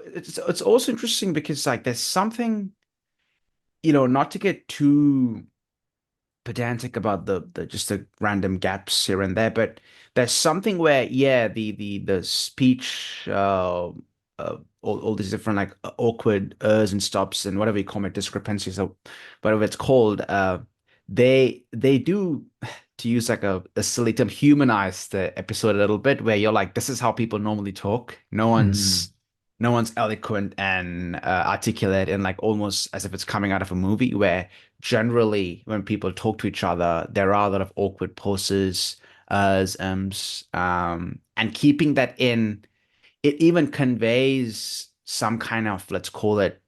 it's also interesting because like there's something, not to get too pedantic about the just the random gaps here and there, but there's something where yeah, the speech, all these different like awkward ers and stops and whatever you call it, discrepancies or whatever it's called, they do, to use like a silly term, humanize the episode a little bit, where you're like, this is how people normally talk. No one's eloquent and articulate and like almost as if it's coming out of a movie, where generally when people talk to each other, there are a lot of awkward pauses, and keeping that in, it even conveys some kind of, let's call it,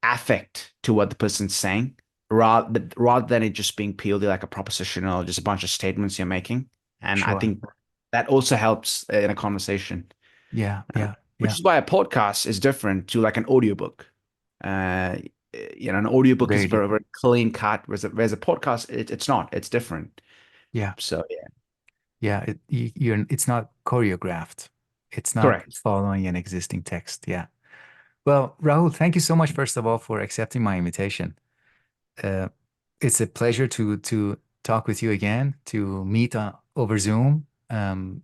affect to what the person's saying, rather than it just being purely like a proposition or just a bunch of statements you're making. And I Sure. think that also helps in a conversation, Yeah, yeah, which yeah. is why a podcast is different to like an audiobook. Uh, an audiobook is Very very, different. very clean cut, whereas a podcast, it's not. It's different. Yeah, So yeah, yeah. It's not choreographed. It's not correct. following an existing text. Yeah. Well, Rahul, thank you so much, first of all, for accepting my invitation. Uh, it's a pleasure to talk with you again, to meet over Zoom. And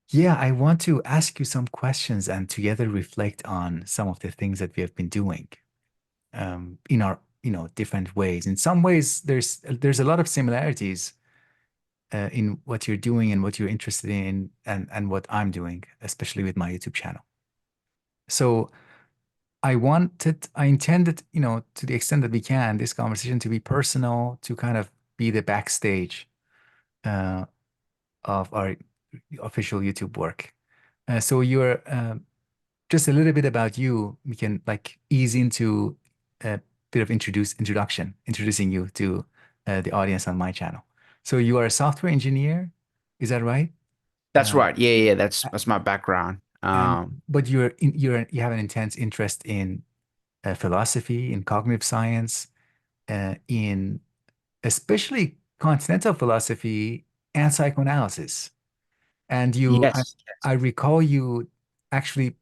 yeah, I want to ask you some questions and together reflect on some of the things that we have been doing in our, different ways. In some ways, there's a lot of similarities in what you're doing and what you're interested in, and what I'm doing, especially with my YouTube channel. So I intended, to the extent that we can, this conversation to be personal, to kind of be the backstage uh, of our official YouTube work. So you're just a little bit about you. We can like ease into a bit of introducing you to the audience on my channel. So you are a software engineer, is that right? That's Um, right. Yeah, yeah, that's my background. and but you have an intense interest in philosophy, in cognitive science, in especially continental philosophy and psychoanalysis. And Yes. I recall you actually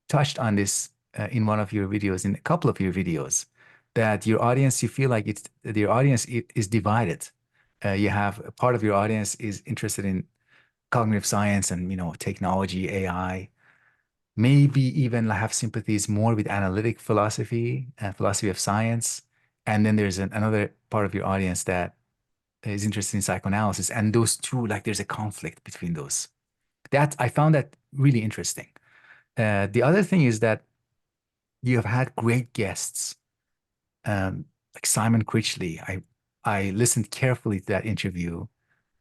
touched on this in one of your videos, in a couple of your videos, that your audience, you feel like your audience is divided. You have a part of your audience is interested in cognitive science and, technology, AI, maybe even have sympathies more with analytic philosophy and philosophy of science. And then there's another part of your audience that is interested in psychoanalysis. And those two, like there's a conflict between those. That I found that really interesting. The other thing is that you have had great guests, like Simon Critchley. I listened carefully to that interview,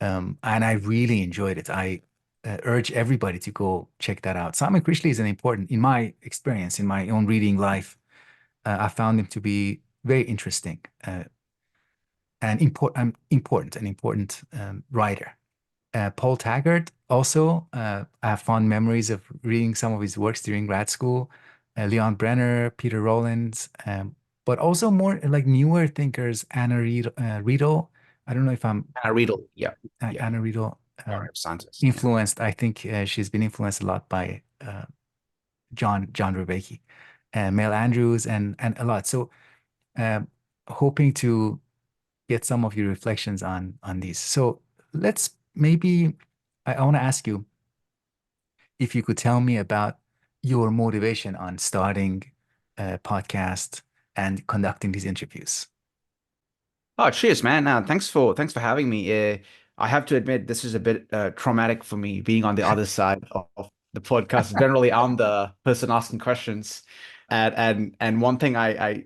and I really enjoyed it. I urge everybody to go check that out. Simon Critchley is an important, in my experience, in my own reading life, I found him to be very interesting and an important writer. Paul Taggart, also, I have fond memories of reading some of his works during grad school. Leon Brenner, Peter Rollins, but also more like newer thinkers, Anna Riedel. I don't know if I'm I read. Yeah, yeah. Anna Riedel, Sorry, scientist. Yeah. influenced. I think she's been influenced a lot by John Vervaeke, Mel Andrews, and a lot. So, um, hoping to get some of your reflections on these. So let's maybe I want to ask you if you could tell me about your motivation on starting a podcast and conducting these interviews. Oh, cheers, man. Thanks for having me. I have to admit, this is a bit traumatic for me, being on the other side of the podcast. Generally, I'm the person asking questions, and one thing I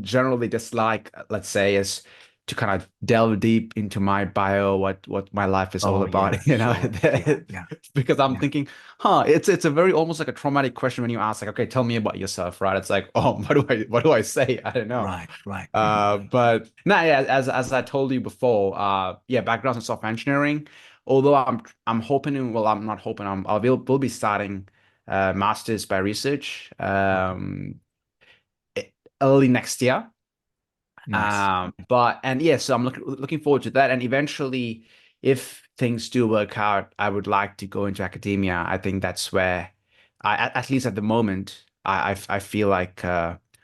generally dislike, let's say, is to kind of delve deep into my bio, what my life is all Oh about, yeah, sure. Yeah, yeah, because I'm yeah. thinking, it's a very almost like a traumatic question when you ask, like, okay, tell me about yourself, right? It's like, oh, what do I say? I don't know. Right, right. But no, yeah, as I told you before, yeah, backgrounds in software engineering. Although I'm hoping, well, I'm not hoping, will be starting masters by research early next year. Nice. But and yeah, so I'm looking forward to that. And eventually, if things do work out, I would like to go into academia. I think that's where at least at the moment, I feel like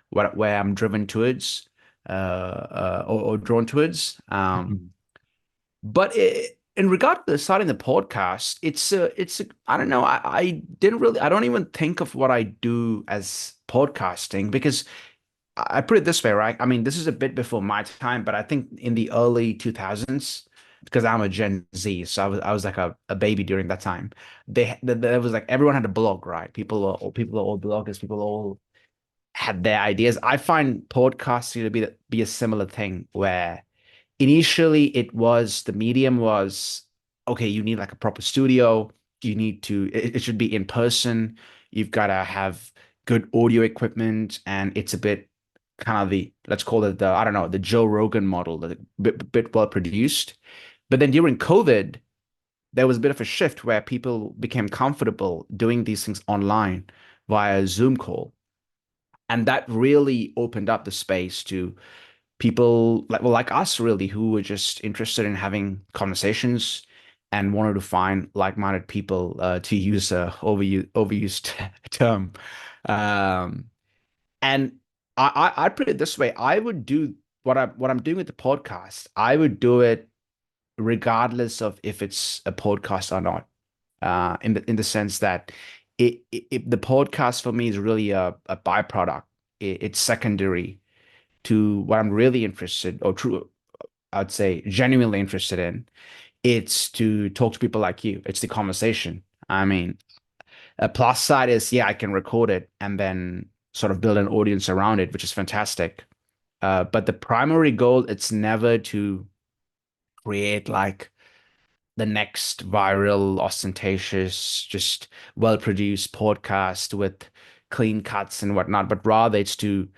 where I'm driven towards, or drawn towards. Mhm. But in regard to starting the podcast, I don't know. I didn't really, I don't even think of what I do as podcasting because I put it this way, right? I mean, this is a bit before my time, but I think in the early 2000s, because I'm a Gen Z, so I was like a baby during that time. There was like everyone had a blog, right? People are all bloggers. People all had their ideas. I find podcasting to be a similar thing where initially the medium was okay, you need like a proper studio, you need to it should be in person, you've got to have good audio equipment, and it's a bit kind of the, let's call it the, I don't know, the Joe Rogan model, the bit well produced. But then during COVID there was a bit of a shift where people became comfortable doing these things online via Zoom call, and that really opened up the space to people like, well, like us really, who were just interested in having conversations and wanted to find like-minded people, to use a overused term. Um, and I put it this way: I would do what I'm doing with the podcast. I would do it regardless of if it's a podcast or not. In the sense that the podcast for me is really a byproduct. It's secondary to what I'm really interested, or true, I'd say genuinely interested in. It's to talk to people like you. It's the conversation. I mean, a plus side is, yeah, I can record it and then sort of build an audience around it, which is fantastic. But the primary goal, it's never to create like the next viral, ostentatious, just well-produced podcast with clean cuts and whatnot, but rather it's to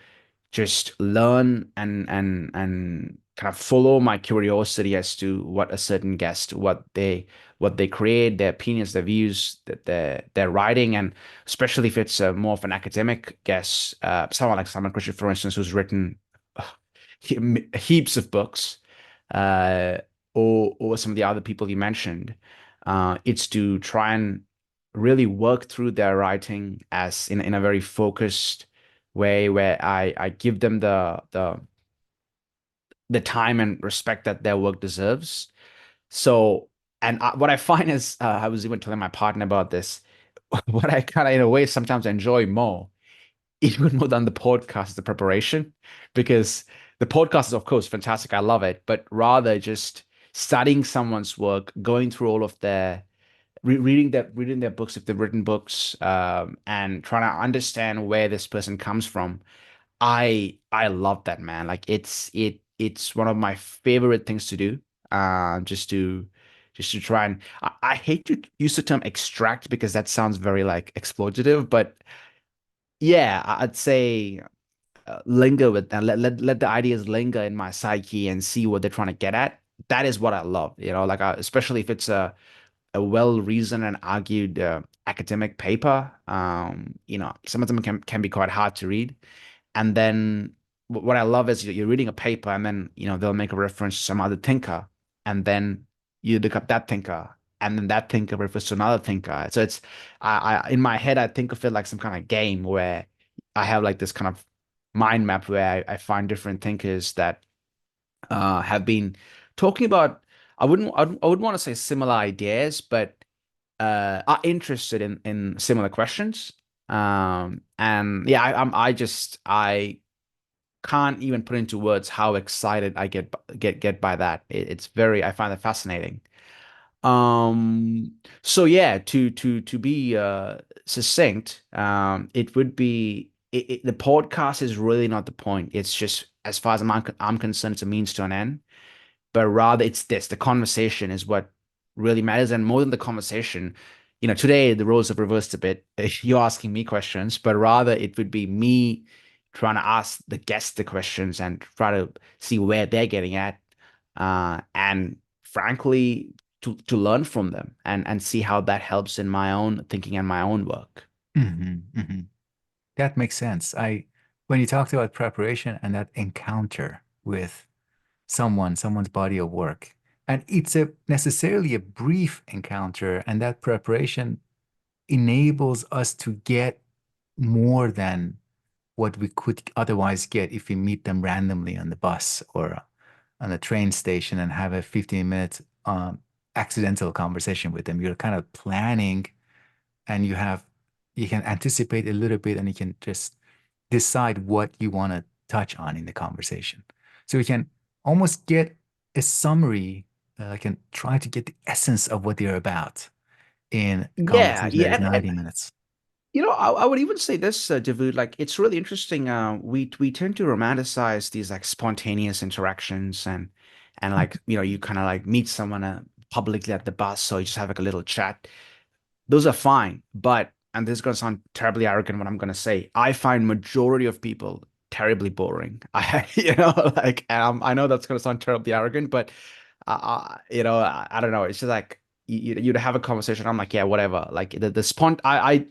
just learn and kind of follow my curiosity as to what a certain guest, what they create, their opinions, their views, that their writing, and especially if it's more of an academic guest, someone like Simon Christian, for instance, who's written uh, heaps of books, uh, or some of the other people you mentioned. It's to try and really work through their writing as in a very focused way where I give them the time and respect that their work deserves. So, and what I find is, I was even telling my partner about this. What I kind of, in a way, sometimes enjoy more, even more than the podcast, the preparation, because the podcast is, of course, fantastic. I love it, but rather just studying someone's work, going through all of reading their books if they've written books, and trying to understand where this person comes from. I love that, man. Like it's one of my favorite things to do. Just to try and I hate to use the term extract because that sounds very like exploitative, but yeah, I'd say linger with that. Let the ideas linger in my psyche and see what they're trying to get at. That is what I love, like especially if it's a well-reasoned and argued academic paper. Some of them can be quite hard to read. And then what I love is you're reading a paper and then, they'll make a reference to some other thinker. And then you look up that thinker. And then that thinker refers to another thinker. So in my head, I think of it like some kind of game where I have like this kind of mind map where I find different thinkers that have been talking about, I wouldn't want to say similar ideas, but are interested in similar questions. And yeah, I can't even put into words how excited I get by that. I find it fascinating. So yeah, to be succinct, it would be the podcast is really not the point. It's just, as far as I'm concerned, it's a means to an end, but rather it's the conversation is what really matters. And more than the conversation, today the roles have reversed a bit. You're asking me questions, but rather it would be me trying to ask the guests the questions and try to see where they're getting at, and frankly, to learn from them and see how that helps in my own thinking and my own work. That makes sense. When you talked about preparation and that encounter with someone's body of work, and it's a necessarily a brief encounter, and that preparation enables us to get more than what we could otherwise get if we meet them randomly on the bus or on a train station and have a 15-minute accidental conversation with them. You're kind of planning, and you can anticipate a little bit, and you can just decide what you want to touch on in the conversation. So we can almost get a summary, can try to get the essence of what they're about in a Yeah, conversation that yeah, is and 90 minutes. I would even say this, Davood, like it's really interesting. We tend to romanticize these like spontaneous interactions, and like you kind of like meet someone publicly at the bus, or you just have like a little chat. Those are fine, but and this is gonna sound terribly arrogant what I'm gonna say. I find majority of people terribly boring. I like I know that's gonna sound terribly arrogant, but I don't know. It's just like you'd have a conversation. I'm like, yeah, whatever. Like the I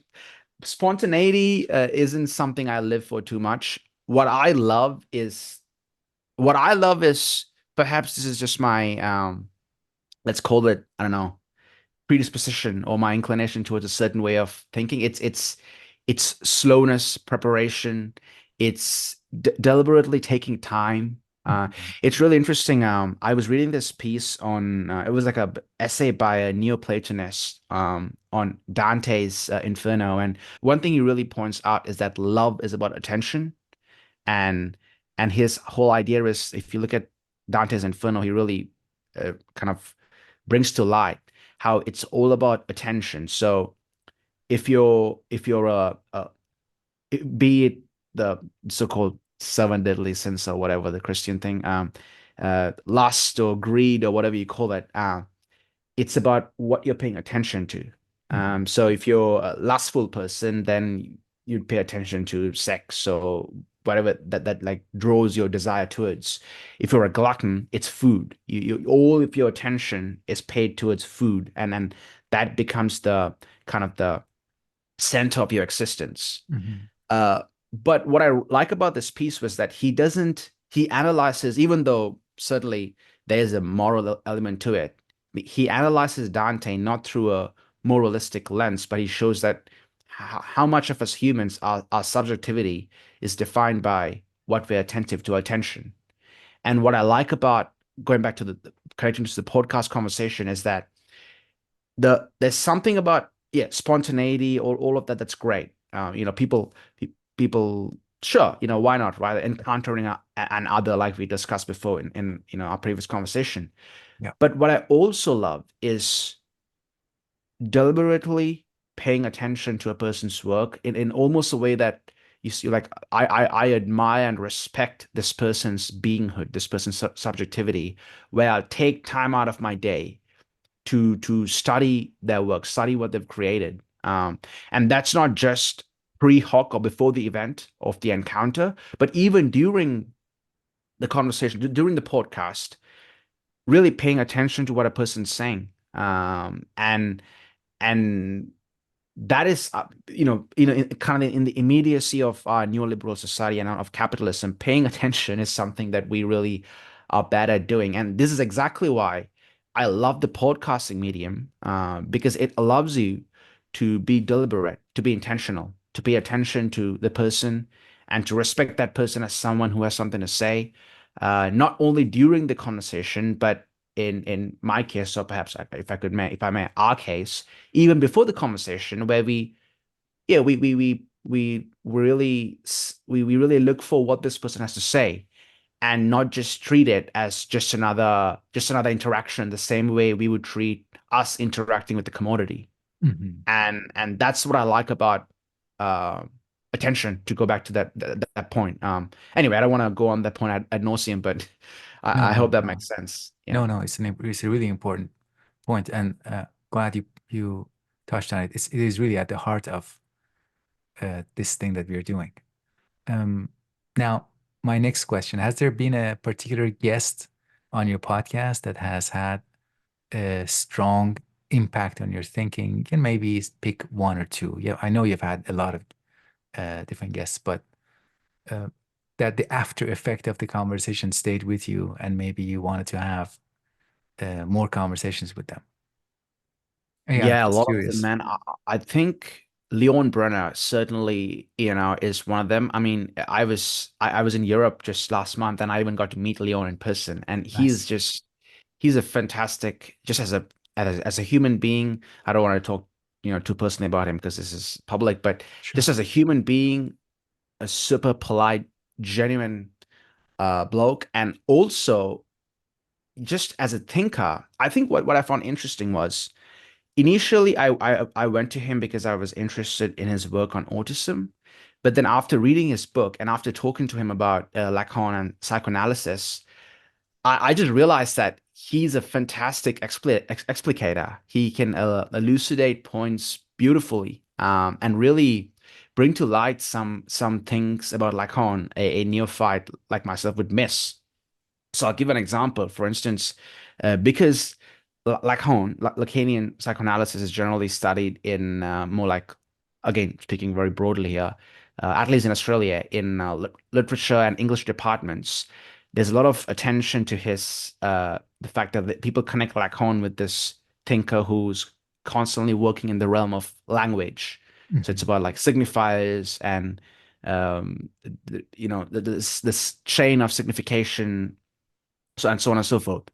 spontaneity isn't something I live for too much. What I love is perhaps this is just my let's call it, I don't know, predisposition or my inclination towards a certain way of thinking. It's slowness, preparation. It's deliberately taking time. Mhm. It's really interesting. I was reading this piece on it was like a essay by a Neoplatonist on Dante's Inferno, and one thing he really points out is that love is about attention, and his whole idea is if you look at Dante's Inferno, he really kind of brings to light how it's all about attention. So if you're a be it the so-called seven deadly sins or whatever the Christian thing, lust or greed or whatever you call it, it's about what you're paying attention to. Mhm. So if you're a lustful person, then you'd pay attention to sex or whatever that like draws your desire towards. If you're a glutton, it's food. You all of your attention is paid towards food, and then that becomes the kind of the center of your existence. Mhm. Uh, but what I like about this piece was that he analyzes, even though certainly there's a moral element to it, he analyzes Dante not through a moralistic lens, but he shows that how much of us humans, our subjectivity is defined by what we're attentive to, attention. And what I like about going back to the connecting to the podcast conversation is that there's something about, yeah, spontaneity, all of that, that's great. People, sure, why not, right? Encountering an other, like we discussed before in our previous conversation. Yeah. But what I also love is deliberately paying attention to a person's work in almost a way that you see, like I admire and respect this person's beinghood, this person's subjectivity, where I'll take time out of my day to study their work, study what they've created. And that's not just pre-hoc or before the event of the encounter, but even during the conversation, during the podcast, really paying attention to what a person's saying. And that is, kind of in the immediacy of our neoliberal society and of capitalism, paying attention is something that we really are bad at doing. And this is exactly why I love the podcasting medium, because it allows you to be deliberate, to be intentional, to pay attention to the person and to respect that person as someone who has something to say, not only during the conversation, but in my case, or perhaps if I may, our case, even before the conversation, where yeah we really look for what this person has to say, and not just treat it as just another interaction, the same way we would treat us interacting with the commodity. Mhm. And that's what I like about uh attention, to go back to that point. Anyway, I don't want to go on that point ad nauseum, but No, I hope no, that no, makes sense. Yeah. no, no. It's a really important point, and glad you touched on it. It is really at the heart of this thing that we are doing. Um, Now, my next question: has there been a particular guest on your podcast that has had a strong impact on your thinking? You can maybe pick one or two. Yeah, I know you've had a lot of different guests, but uh, that the after effect of the conversation stayed with you, and maybe you wanted to have more conversations with them. Yeah, I'm Yeah, a just lot of them, curious. man. I think Leon Brenner certainly, is one of them. I mean, I was in Europe just last month, and I even got to meet Leon in person, and Nice. he's a fantastic, just as a human being. I don't want to talk, too personally about him because this is public, but just Sure. as a human being, a super polite, genuine bloke, and also just as a thinker. I think what I found interesting was initially I went to him because I was interested in his work on autism, but then after reading his book and after talking to him about Lacan and psychoanalysis, I just realized that he's a fantastic explicator. He can elucidate points beautifully, and really bring to light some things about Lacan a neophyte like myself would miss. So I'll give an example. For instance, because Lacanian psychoanalysis is generally studied in more like, again, speaking very broadly here, at least in Australia, in literature and English departments, there's a lot of attention to the fact that people connect Lacan with this thinker who's constantly working in the realm of language. So it's Mhm. about like signifiers and this chain of signification, so on and so forth.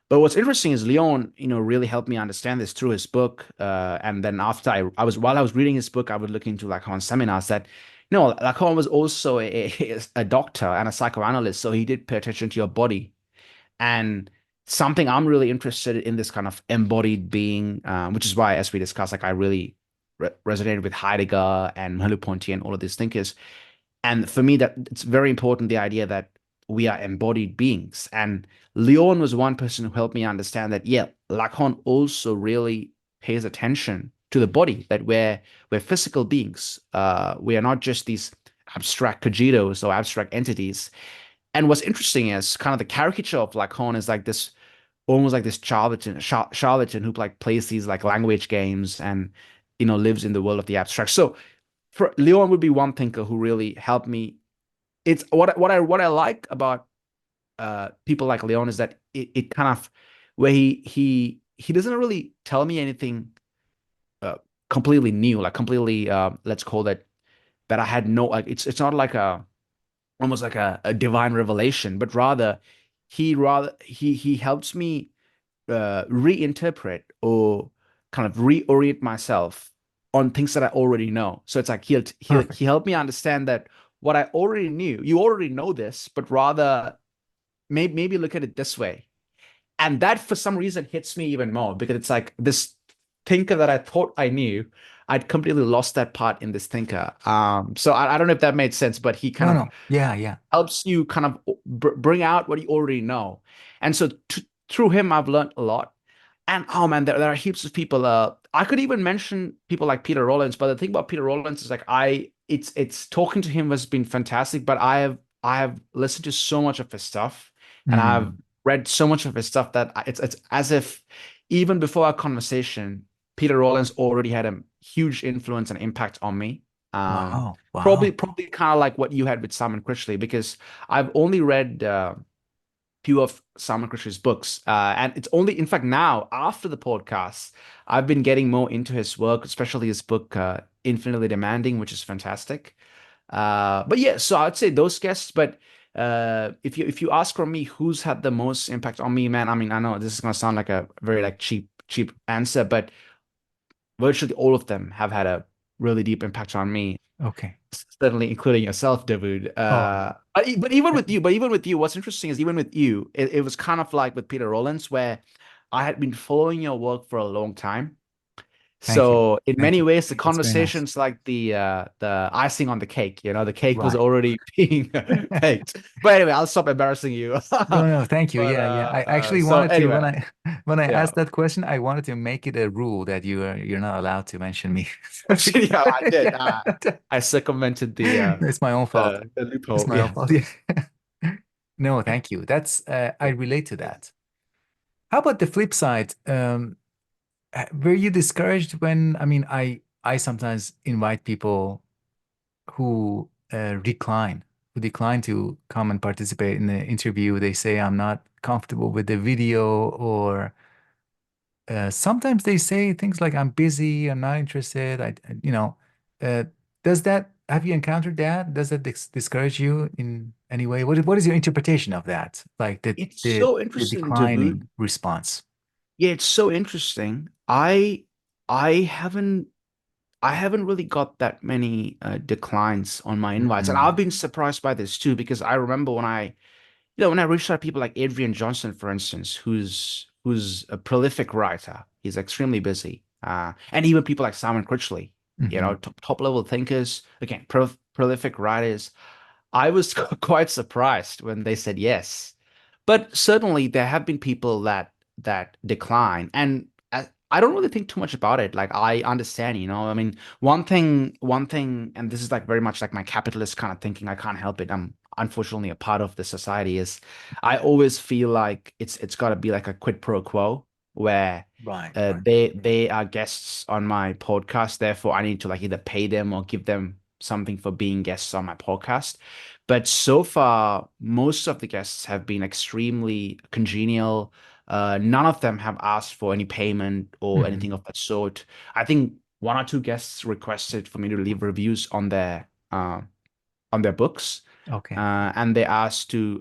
But what's interesting is Leon, really helped me understand this through his book. And then after while I was reading his book, I would look into Lacan seminars that, Lacan was also a doctor and a psychoanalyst. So he did pay attention to your body. And something I'm really interested in, this kind of embodied being, which is why, as we discussed, like I really resonated with Heidegger and Merleau-Ponty and all of these thinkers. And for me, that it's very important, the idea that we are embodied beings. And Leon was one person who helped me understand that, yeah, Lacan also really pays attention to the body, that we're physical beings. We are not just these abstract cogitos or abstract entities. And what's interesting is kind of the caricature of Lacan is like this, almost like this charlatan who like plays these like language games and lives in the world of the abstract. So for Leon would be one thinker who really helped me. It's what I like about people like Leon is that it kind of, where he doesn't really tell me anything uh, completely new, like completely let's call it, that I had no, like it's not like a, almost like a divine revelation, but rather he helps me reinterpret or kind of reorient myself on things that I already know. So it's like Perfect. he helped me understand that what I already knew, you already know this, but rather maybe look at it this way. And that for some reason hits me even more because it's like this thinker that I thought I knew, I'd completely lost that part in this thinker. So I don't know if that made sense, but he kind No, of no. Yeah, yeah. helps you kind of bring out what you already know. And so through him, I've learned a lot. And oh man, there are heaps of people. I could even mention people like Peter Rollins, but the thing about Peter Rollins is like it's talking to him has been fantastic. But I have listened to so much of his stuff, and I've Mm. read so much of his stuff that it's as if even before our conversation, Peter Rollins already had a huge influence and impact on me. Um, Wow. probably Wow. probably kind of like what you had with Simon Critchley, because I've only read few of Simon Critchley's books, and it's only, in fact, now after the podcast, I've been getting more into his work, especially his book Infinitely Demanding, which is fantastic. But yeah, so I'd say those guests. But if you ask from me who's had the most impact on me, man, I mean, I know this is gonna sound like a very like cheap answer, but virtually all of them have had a really deep impact on me, Okay. certainly including yourself, Davood. Oh, But even with you, what's interesting is even with you, it was kind of like with Peter Rollins, where I had been following your work for a long time. thank you. So in Thank many you. ways, the That's very nice. conversation's like the icing on the cake. The cake was Right. already being baked. But anyway, I'll stop embarrassing you. No, no, thank you. But Yeah, yeah. I actually so wanted to anyway, when I yeah. asked that question, I wanted to make it a rule that you're not allowed to mention me. Yeah, I did. Yeah. I circumvented It's my own fault. the It's loophole. my own Yeah. fault. Yeah. No, thank you. That's I relate to that. How about the flip side? Were you discouraged when, I mean, I sometimes invite people who who decline to come and participate in the interview. They say I'm not comfortable with the video, or sometimes they say things like, "I'm busy, I'm not interested." Uh, does that, have you encountered that? Does that discourage you in any way? What is your interpretation of that? Like It's so the interesting, Davood. declining response. Yeah, it's so interesting. I haven't I haven't really got that many declines on my invites, and I've Mm. been surprised by this too because I remember when I reached out to people like Adrian Johnson, for instance, who's a prolific writer. He's extremely busy, and even people like Simon Critchley, Hmm. top level thinkers, again, prolific writers. I was quite surprised when they said yes. But certainly there have been people that decline, and I don't really think too much about it. Like I understand, I mean, one thing, and this is like very much like my capitalist kind of thinking. I can't help it. I'm unfortunately a part of the society. Is I always feel like it's got to be like a quid pro quo where Right, right. they are guests on my podcast. Therefore, I need to like either pay them or give them something for being guests on my podcast. But so far, most of the guests have been extremely congenial. None of them have asked for any payment or anything Hmm. of that sort. I think one or two guests requested for me to leave reviews on their books, Okay. and they asked to.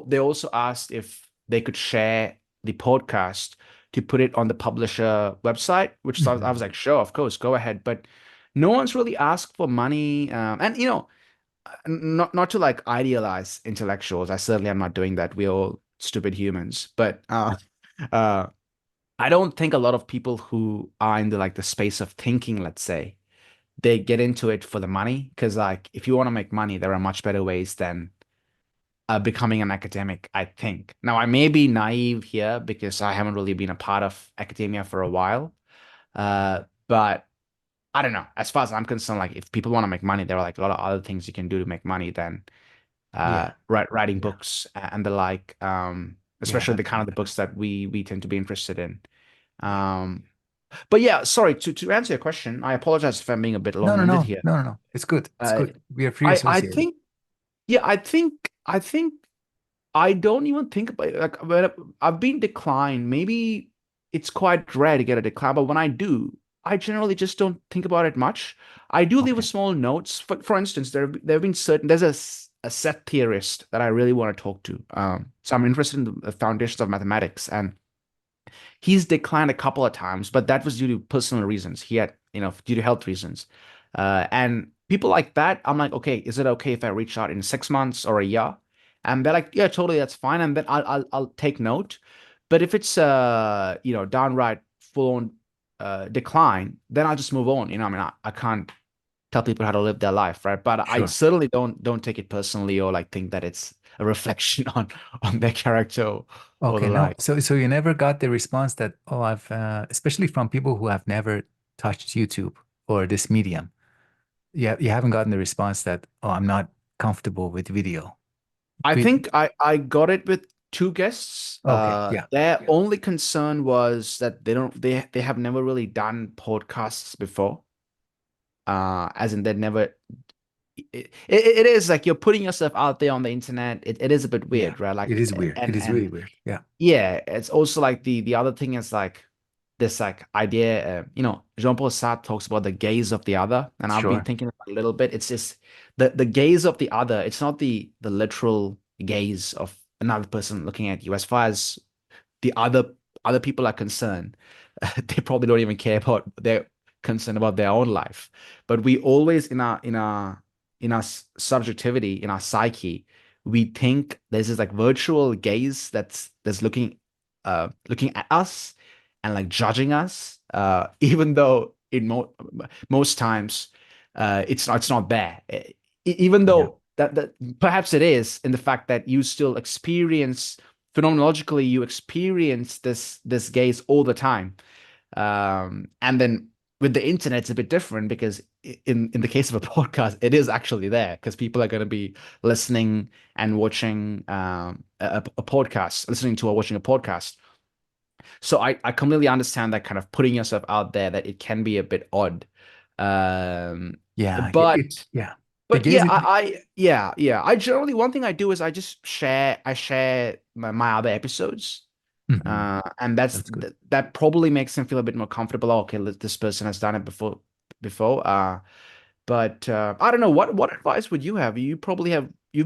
They also asked if they could share the podcast to put it on the publisher website, which I was Hmm. like, sure, of course, go ahead. But no one's really asked for money, and not to like idealize intellectuals. I certainly am not doing that. We're all stupid humans. But uh, I don't think a lot of people who are in the space of thinking, let's say, they get into it for the money. Because like, if you want to make money, there are much better ways than becoming an academic, I think. Now, I may be naive here because I haven't really been a part of academia for a while. But I don't know. As far as I'm concerned, like if people want to make money, there are like a lot of other things you can do to make money than Yeah, writing yeah, books and the like, yeah, especially the kind of the books that we tend to be interested in. yeah. Um, but yeah, sorry to answer your question. I apologize if I'm being a bit No, no, long-winded no, here. no, no, no. It's good. It's Uh, good. We are free I associated. think yeah, I think I don't even think about it. Like I've been declined. Maybe it's quite rare to get a decline, but when I do, I generally just don't think about it much. I do leave a Okay, small notes. For instance, there have been certain there's a set theorist that I really want to talk to. So I'm interested in the foundations of mathematics, and he's declined a couple of times, but that was due to personal reasons. He had, due to health reasons. And people like that, I'm like, okay, is it okay if I reach out in 6 months or a year? And they're like, yeah, totally, that's fine. And then I'll take note. But if it's downright full on decline, then I'll just move on. I mean, I can't tell people how to live their life, right? But I sure. certainly don't take it personally or like think that it's a reflection on their character or the Okay, no. like. So you never got the response that, oh, I've especially from people who have never touched YouTube or this medium. Yeah, you haven't gotten the response that, oh, I'm not comfortable with video. I We, think I got it with two guests. okay, yeah, Their only concern was that they have never really done podcasts before. As in they'd never. It is like you're putting yourself out there on the internet. It is a bit yeah. weird, right? It Like is weird. It is really and weird. Yeah, yeah, it's also like the other thing is like this like idea. Jean-Paul Sartre talks about the gaze of the other, and I've been sure. thinking about it a little bit. It's just the gaze of the other. It's not the literal gaze of another person looking at you. As far as the other people are concerned, they probably don't even care about they're concerned about their own life. But we always in our subjectivity, in our psyche, we think there's this like virtual gaze that's looking at us and like judging us, even though in most times it's not there. Even Yeah, though that perhaps it is in the fact that you still experience phenomenologically you experience this gaze all the time, and then with the internet it's a bit different because in the case of a podcast it is actually there because people are going to be listening and watching a podcast, listening to or watching a podcast. So I completely understand that kind of putting yourself out there, that it can be a bit odd. um yeah. but Yeah. The but gaze yeah, is, I generally, one thing I do is I share my other episodes. Hmm. And That's good. that probably makes them feel a bit more comfortable. Oh, okay, this person has done it before. But I don't know what advice would you have? You've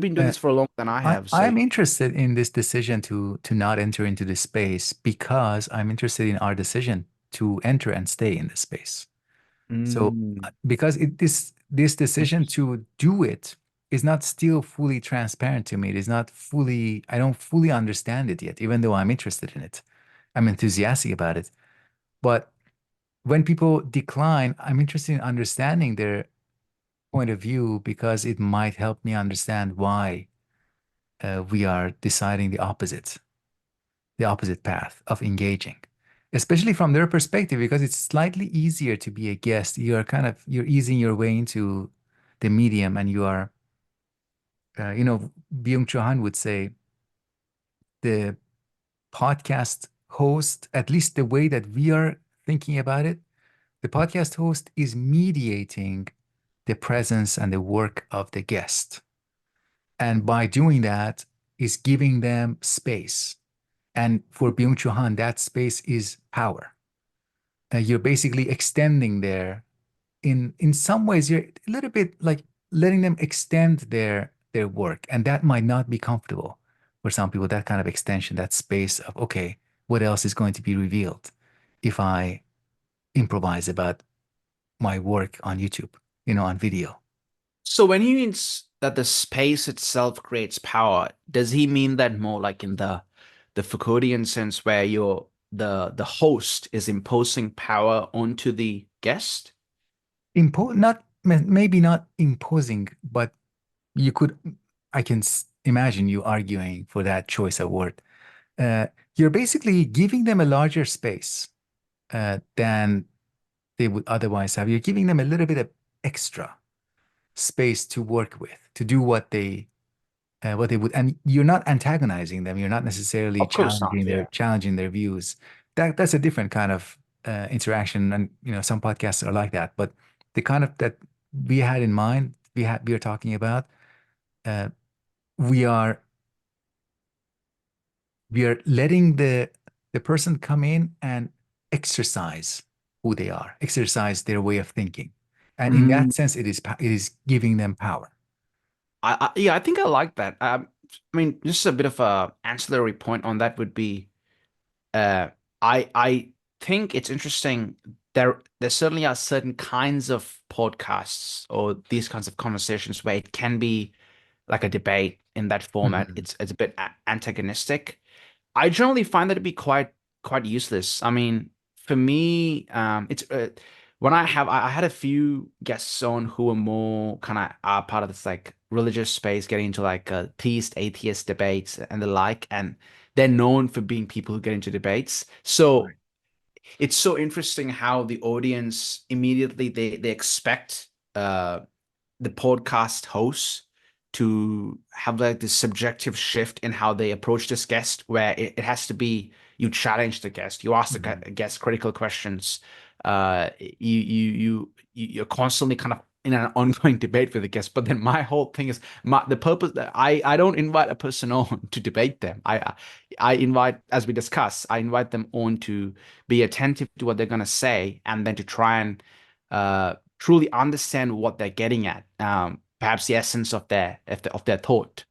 been doing Uh, this for longer than I have, so I'm interested in this decision to not enter into this space because I'm interested in our decision to enter and stay in this space. So mm, because this decision interesting. to do it is not still fully transparent to me. It is not fully, I don't fully understand it yet, even though I'm interested in it. I'm enthusiastic about it. But when people decline, I'm interested in understanding their point of view because it might help me understand why we are deciding the opposite path of engaging, especially from their perspective, because it's slightly easier to be a guest. You are kind of, you're easing your way into the medium and you are, Byung-Chul Han would say the podcast host, at least the way that we are thinking about it, the podcast host is mediating the presence and the work of the guest. And by doing that, is giving them space. And for Byung-Chul Han, that space is power. You're basically extending in some ways you're a little bit like letting them extend their work, and that might not be comfortable for some people. That kind of extension, that space of okay, what else is going to be revealed if I improvise about my work on YouTube, on video. So when he means that the space itself creates power, does he mean that more like in the Foucauldian sense where the host is imposing power onto the guest? Not maybe not imposing, but you could, I can imagine you arguing for that choice of word. uh, you're basically giving them a larger space than they would otherwise have. You're giving them a little bit of extra space to work with, to do what they would, and you're not antagonizing them. You're not necessarily Of course not, yeah. challenging their views. That's a different kind of interaction, and some podcasts are like that. But the kind of that we had in mind, we are talking about, uh, we are we are letting the person come in and exercise who they are, exercise their way of thinking, and in Mm, that sense, it is giving them power. yeah, I think I like that. I mean, just a bit of a ancillary point on that would be, uh, I think it's interesting. There certainly are certain kinds of podcasts or these kinds of conversations where it can be like a debate in that format. Mhm. It's a bit antagonistic. I generally find that to be quite useless. I mean, for me, it's when I had a few guests on who were more kind of are part of this like religious space, getting into like theist, atheist debates and the like, and they're known for being people who get into debates. So Right. it's so interesting how the audience immediately they expect uh the podcast hosts to have like this subjective shift in how they approach this guest, where it has to be you challenge the guest, you ask the Mhm. guest critical questions, you're constantly kind of in an ongoing debate with the guest. But then my whole thing is the purpose that I don't invite a person on to debate them. I invite, as we discuss, I invite them on to be attentive to what they're going to say and then to try and truly understand what they're getting at, perhaps the essence of their thought.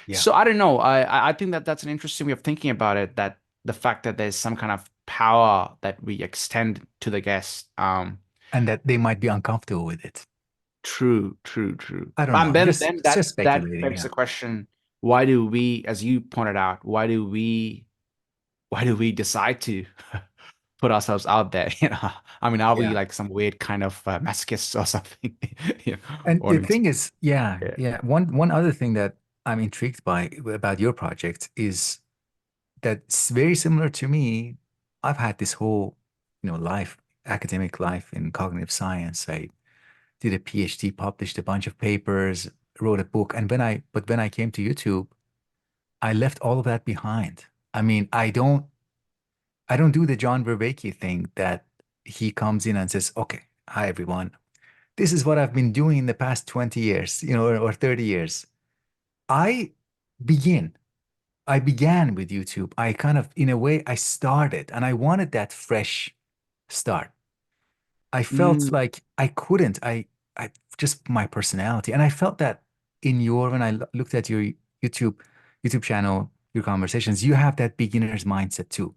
Yeah. So I don't know. I think that that's an interesting way of thinking about it. That the fact that there's some kind of power that we extend to the guest. And that they might be uncomfortable with it. True. I don't know. And I'm then just that speculating. begs Yeah. the question: why do we, as you pointed out, why do we decide to put ourselves out there? I mean, are we Yeah. like some weird kind of masochists or something? And the Wanting to, thing is, yeah, yeah. yeah. One other thing that I'm intrigued by about your project is that's very similar to me. I've had this whole, life, academic life in cognitive science. I did a PhD, published a bunch of papers, wrote a book, and when I came to YouTube, I left all of that behind. I mean, I don't do the John Vervaeke thing that he comes in and says, "Okay, hi everyone. This is what I've been doing in the past 20 years, or 30 years." I begin. I began with YouTube. I kind of, in a way, I started and I wanted that fresh start. I felt Mm, like I couldn't. I just my personality, and I felt that in your when I looked at your YouTube channel, your conversations, you have that beginner's mindset too.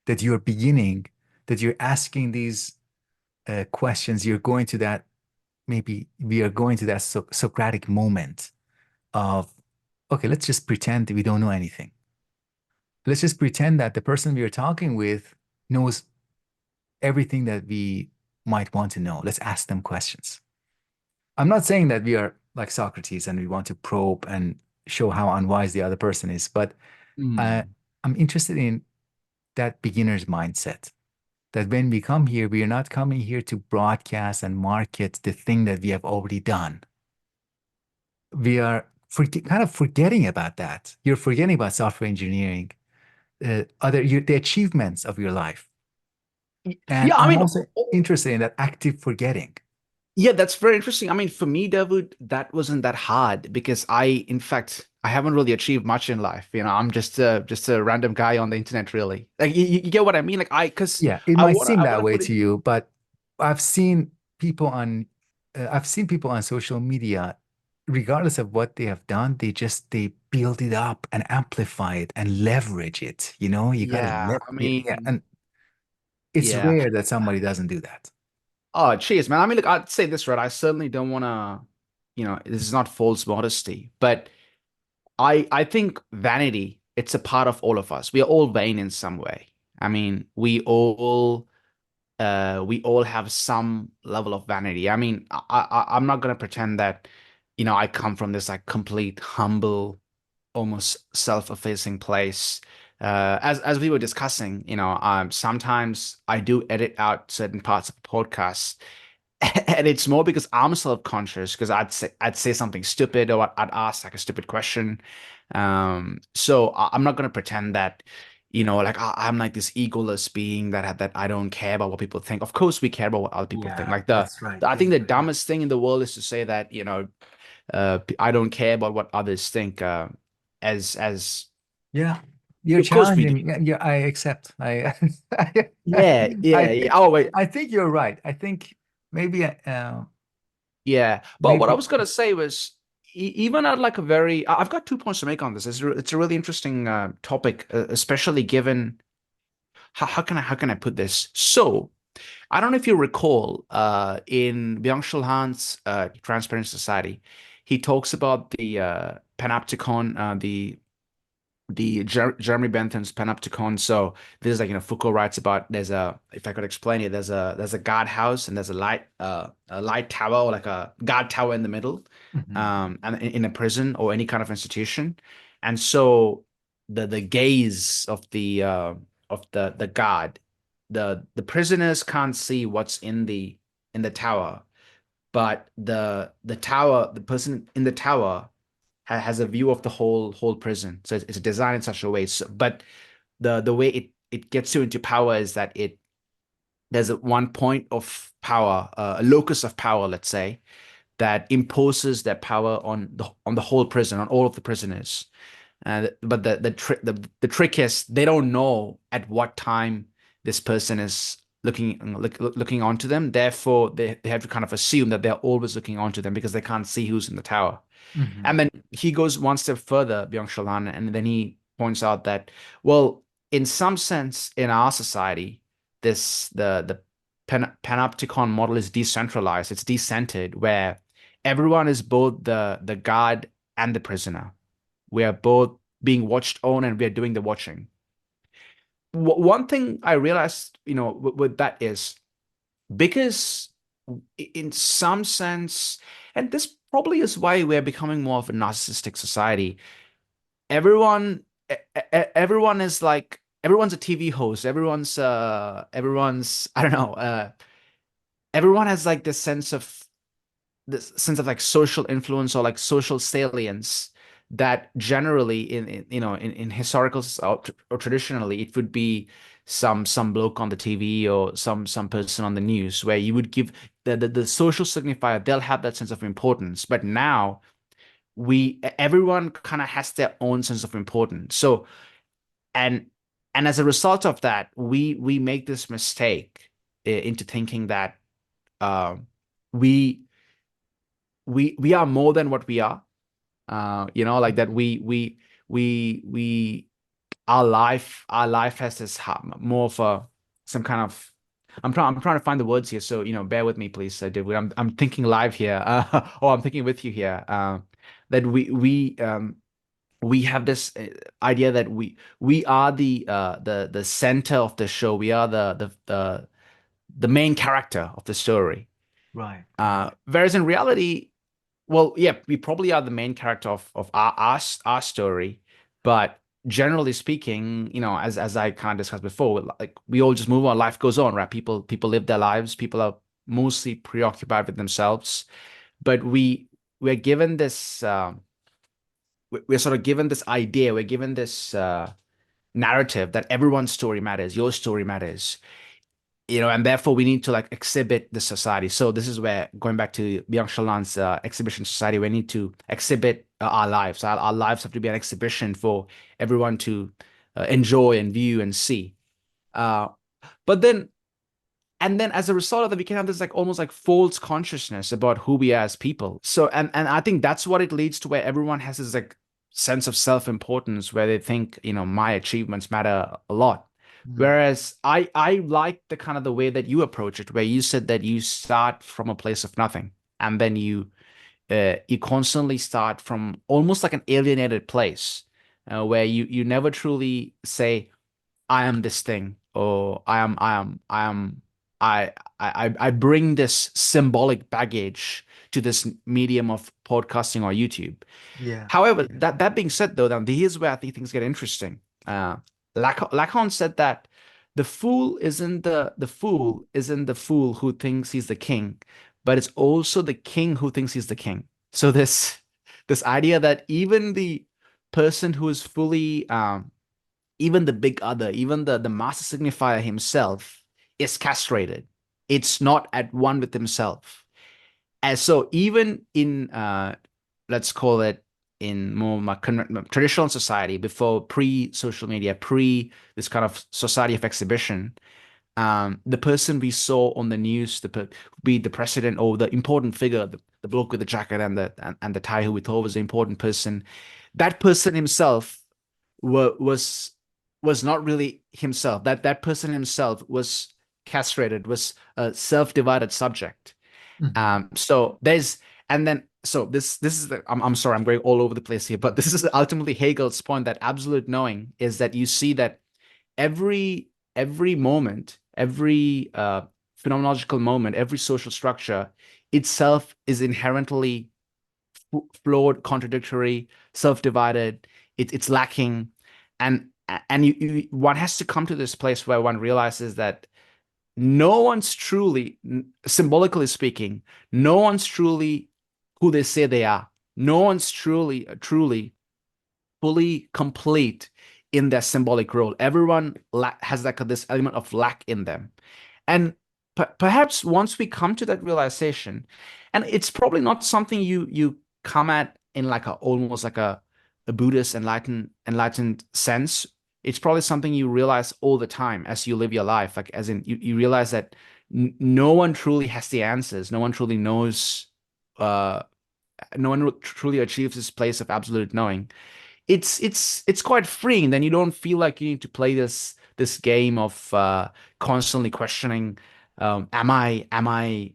That you're beginning, that you're asking these questions. You're going to that maybe we are going to that Socratic moment of okay, let's just pretend that we don't know anything. Let's just pretend that the person we are talking with knows everything that we might want to know. Let's ask them questions. I'm not saying that we are like Socrates and we want to probe and show how unwise the other person is, but uh, mm. I'm interested in that beginner's mindset. That when we come here, we are not coming here to broadcast and market the thing that we have already done. We are kind of forgetting about that. You're forgetting about software engineering, the achievements of your life. And Yeah, I I'm mean, also interested in that active forgetting. yeah, that's very interesting. I mean, for me, David, that wasn't that hard because in fact, I haven't really achieved much in life. I'm just a random guy on the internet, really. Like, you get what I mean? Like, because Yeah, it I might want to, seem I that want to way put to it. you, but I've seen people on I've seen people on social media, regardless of what they have done, they build it up and amplify it and leverage it. You know, you gotta Yeah, I yeah, mean, and it's yeah. rare that somebody doesn't do that. Oh, cheers, man. I mean, look, I'd say this, right? I certainly don't want to, this is not false modesty, but I think vanity, it's a part of all of us. We are all vain in some way. I mean, we all have some level of vanity. I mean, I'm not gonna pretend that, I come from this like complete humble, almost self-effacing place. As we were discussing, sometimes I do edit out certain parts of the podcast, and it's more because I'm self-conscious because I'd say something stupid or I'd ask like a stupid question. So I'm not gonna pretend that, like I'm like this egoless being that I don't care about what people think. Of course, we care about what other people think. Yeah, Like that's right. I think the Exactly. dumbest thing in the world is to say that, I don't care about what others think. As Yeah. You're of course we do. challenging. Yeah, yeah, I accept. Yeah, I yeah, yeah. think Oh wait, I think you're right. I think maybe yeah. But what I maybe was gonna say was, even at like a very, I've got 2 points to make on this. It's a really interesting topic, especially given how can I put this? So I don't know if you recall, in Byung-Chul Han's Transparent Society, he talks about the panopticon, Jeremy Bentham's panopticon. So this is like, Foucault writes about, there's a, if I could explain it, there's a guard house and there's a light tower, or like a guard tower in the middle, Mhm. and in a prison or any kind of institution. And so the gaze of the guard, the prisoners can't see what's in the tower, but the person in the tower has a view of the whole prison. So it's designed in such a way. So, but the way it gets you into power is that there's a one point of power, a locus of power, let's say, that imposes that power on the whole prison, on all of the prisoners. But the trick is they don't know at what time this person is looking onto them. Therefore, they have to kind of assume that they're always looking onto them because they can't see who's in the tower. Mhm. And then he goes one step further, Byung-Chul Han, and then he points out that, well, in some sense, in our society, the panopticon model is decentralized. It's decentered, where everyone is both the guard and the prisoner. We are both being watched on, and we are doing the watching. One thing I realized, with that is, because in some sense, and this probably is why we're becoming more of a narcissistic society. Everyone is like, everyone's a TV host. Everyone's I don't know. Everyone has like this sense of like social influence or like social salience, that generally in historical or traditionally, it would be some bloke on the TV or some person on the news, where you would give the social signifier, they'll have that sense of importance. But now we everyone kind of has their own sense of importance. So and and as a result of that, we make this mistake into thinking that uh, we we are more than what we are. Like that we our life has this more of a some kind of I'm trying to find the words here, so bear with me, please, David. I'm thinking live here, or I'm thinking with you here, that we have this idea that we are the center of the show. We are the main character of the story. Right. Whereas in reality, well, yeah, we probably are the main character of our story, but generally speaking, as I kind of discussed before, like we all just move on, life goes on, right? People live their lives, people are mostly preoccupied with themselves, but we're given this we're sort of given this idea, we're given this narrative that everyone's story matters, your story matters, and therefore we need to like exhibit the society. So this is where, going back to Byung-Chul exhibition society, we need to exhibit our lives. Our lives have to be an exhibition for everyone to enjoy and view and see. Uh, but then, and then as a result of that, we can have this like almost like false consciousness about who we are as people. So, and I think that's what it leads to, where everyone has this like sense of self-importance, where they think, my achievements matter a lot. Mm. Whereas I like the kind of the way that you approach it, where you said that you start from a place of nothing, and then you constantly start from almost like an alienated place, where you never truly say, I am this thing, or I bring this symbolic baggage to this medium of podcasting or YouTube. Yeah. However, Yeah. that being said, though, then here's where I think things get interesting. Lacan said that the fool who thinks he's the king, but it's also the king who thinks he's the king. So this idea that even the person who is fully even the big other, even the master signifier himself is castrated. It's not at one with himself. And so even in let's call it, in more traditional society, before pre-social media, pre this kind of society of exhibition, the person we saw on the news, be the president or the important figure, the bloke with the jacket and the tie who we thought was the important person, that person himself was not really himself. That person himself was castrated, was a self-divided subject. Mhm. So there's and then so this is I'm sorry, I'm going all over the place here, but this is ultimately Hegel's point, that absolute knowing is that you see that every moment, every phenomenological moment, every social structure itself is inherently flawed, contradictory, self-divided. It's lacking, and one has to come to this place where one realizes that no one's truly, symbolically speaking, no one's truly who they say they are. No one's truly fully complete in their symbolic role. Everyone has like this element of lack in them. And perhaps once we come to that realization, and it's probably not something you come at in like a almost like a Buddhist enlightened sense. It's probably something you realize all the time as you live your life. Like as in you realize that no one truly has the answers. No one truly knows. Uh, no one truly achieves this place of absolute knowing. It's quite freeing. Then you don't feel like you need to play this game of constantly questioning, am I am I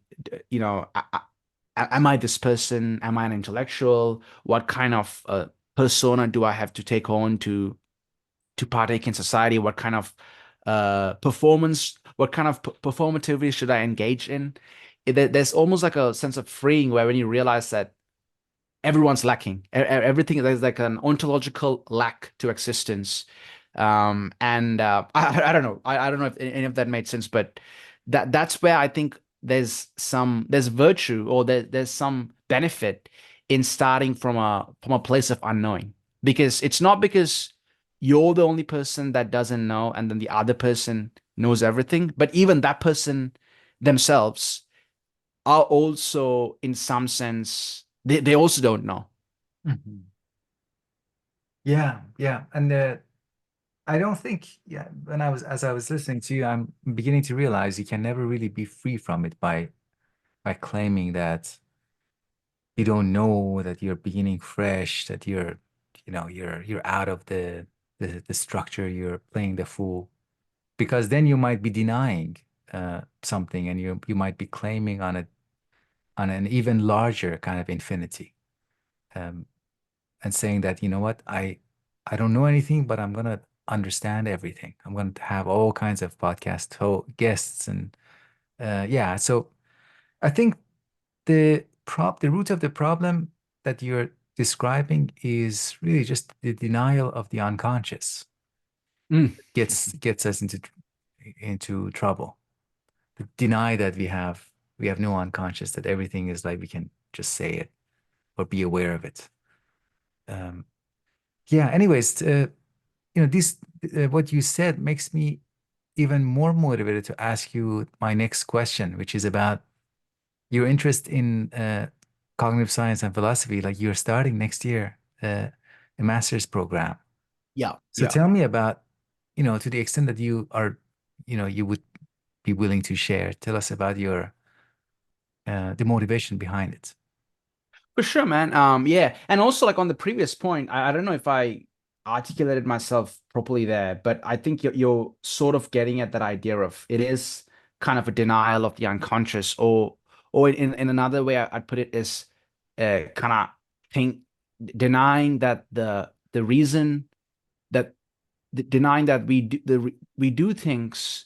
this person? Am I an intellectual? What kind of persona do I have to take on to partake in society? What kind of performance? What kind of performativity should I engage in? There's almost like a sense of freeing, where when you realize that everyone's lacking. Everything, there's like an ontological lack to existence. And I don't know. I don't know if any of that made sense, but that's where I think there's virtue, or there's some benefit in starting from a place of unknowing, because it's not because you're the only person that doesn't know and then the other person knows everything, but even that person themselves are also in some sense, they also don't know. Mhm. Yeah, yeah. And I don't think, yeah, as I was listening to you, I'm beginning to realize you can never really be free from it by claiming that you don't know, that you're beginning fresh, that you're out of the structure, you're playing the fool. Because then you might be denying something, and you might be claiming on an even larger kind of infinity. Um, and saying that, you know what, I don't know anything, but I'm gonna understand everything. I'm going to have all kinds of podcast guests, and yeah. So I think the root of the problem that you're describing is really just the denial of the unconscious. Mm. Gets us into trouble. To deny that we have no unconscious, that everything is like we can just say it or be aware of it. Um, yeah. Anyways, this what you said makes me even more motivated to ask you my next question, which is about your interest in cognitive science and philosophy. Like you're starting next year a master's program. Yeah, So yeah. tell me about, to the extent that you would be willing to share, tell us about your the motivation behind it. For sure, man. Yeah. And also like on the previous point, I don't know if I articulated myself properly there, but I think you're sort of getting at that idea of it is kind of a denial of the unconscious, or in another way I'd put it is kind of think denying that the reason that denying that we do things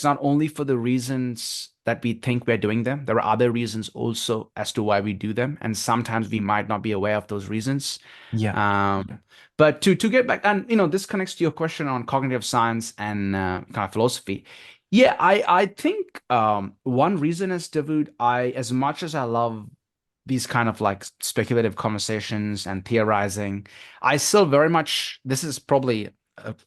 not only for the reasons that we think we're doing them. There are other reasons also as to why we do them, and sometimes we might not be aware of those reasons. Yeah. Um, but to get back, and this connects to your question on cognitive science and kind of philosophy. Yeah, I think one reason is, David, I as much as I love these kind of like speculative conversations and theorizing, I still very much, this is probably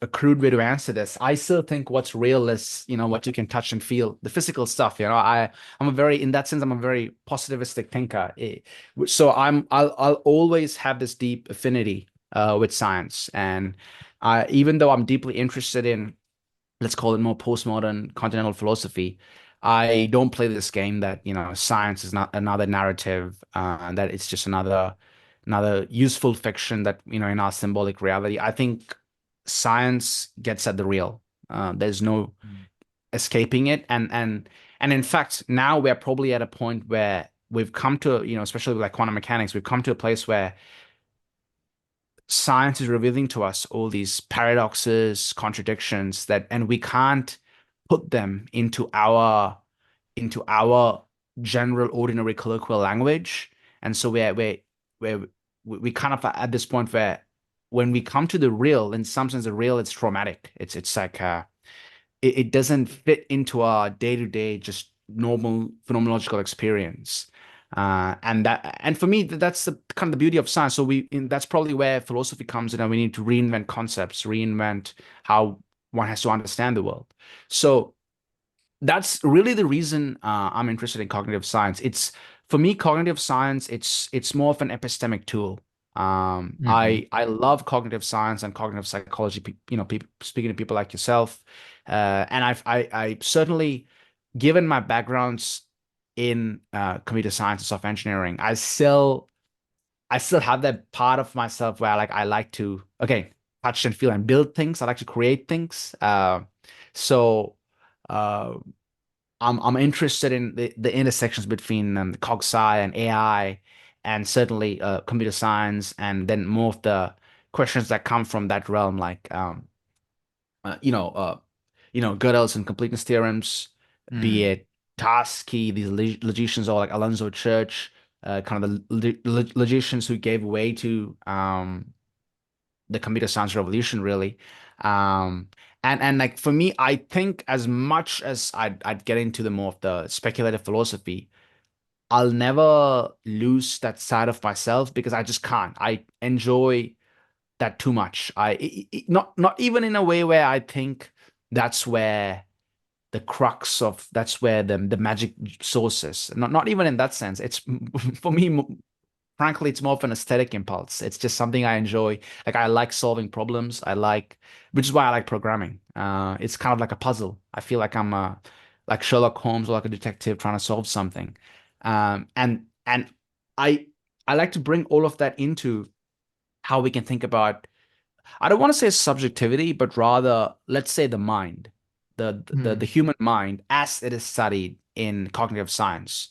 a crude way to answer this. I still think what's real is, what you can touch and feel, the physical stuff. I'm a very, in that sense, I'm a very positivistic thinker. So I'll always have this deep affinity with science, and even though I'm deeply interested in, let's call it more postmodern continental philosophy, I don't play this game that, science is not another narrative, and that it's just another useful fiction that, in our symbolic reality. I think science gets at the real. There's no Mm. escaping it. And in fact, now we're probably at a point where we've come to, especially with like quantum mechanics, we've come to a place where science is revealing to us all these paradoxes, contradictions that, and we can't put them into our general, ordinary, colloquial language. And so we kind of at this point where when we come to the real, in some sense, the real, it's traumatic. It's like it doesn't fit into our day-to-day, just normal phenomenological experience. And for me, that's the kind of the beauty of science. So that's probably where philosophy comes in, and we need to reinvent concepts, reinvent how one has to understand the world. So that's really the reason I'm interested in cognitive science. It's for me, cognitive science. It's more of an epistemic tool. Mhm. I love cognitive science and cognitive psychology. People speaking to people like yourself, and I certainly, given my backgrounds in computer science and software engineering, I still have that part of myself where like I like to, okay, touch and feel and build things. I like to create things. So. Uh, I'm interested in the intersections between cog sci and AI, and certainly computer science, and then more of the questions that come from that realm, like uh, you know, uh, Gödel's and completeness theorems, be Mm. it Tarski, these logicians, or like Alonzo Church, kind of the logicians who gave way to the computer science revolution, really. Um, and like for me, I think as much as I'd get into the more of the speculative philosophy, I'll never lose that side of myself because I just can't. I enjoy that too much. Not even in a way where I think that's where that's where the magic source is. Not even in that sense. It's for me. frankly, it's more of an aesthetic impulse. It's just something I enjoy. Like I like solving problems. Which is why I like programming. It's kind of like a puzzle. I feel like I'm like Sherlock Holmes or like a detective trying to solve something. And I I like to bring all of that into how we can think about, I don't want to say subjectivity, but rather let's say the mind, the Mm, human mind as it is studied in cognitive science.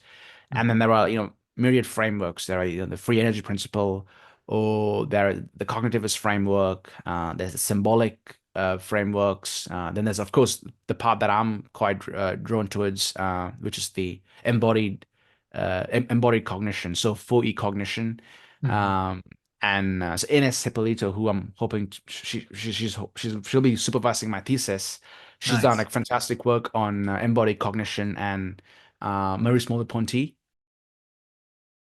And then mhm. there are, myriad frameworks. There are, the free energy principle, or there are the cognitivist framework. There's the symbolic frameworks. Then there's, of course, the part that I'm quite drawn towards, which is the embodied cognition. So full e-cognition. Mhm. Um, and so Ines Hippolito, who I'm hoping she'll be supervising my thesis. She's done Nice. like fantastic work on embodied cognition, and Maurice Merleau-Ponty.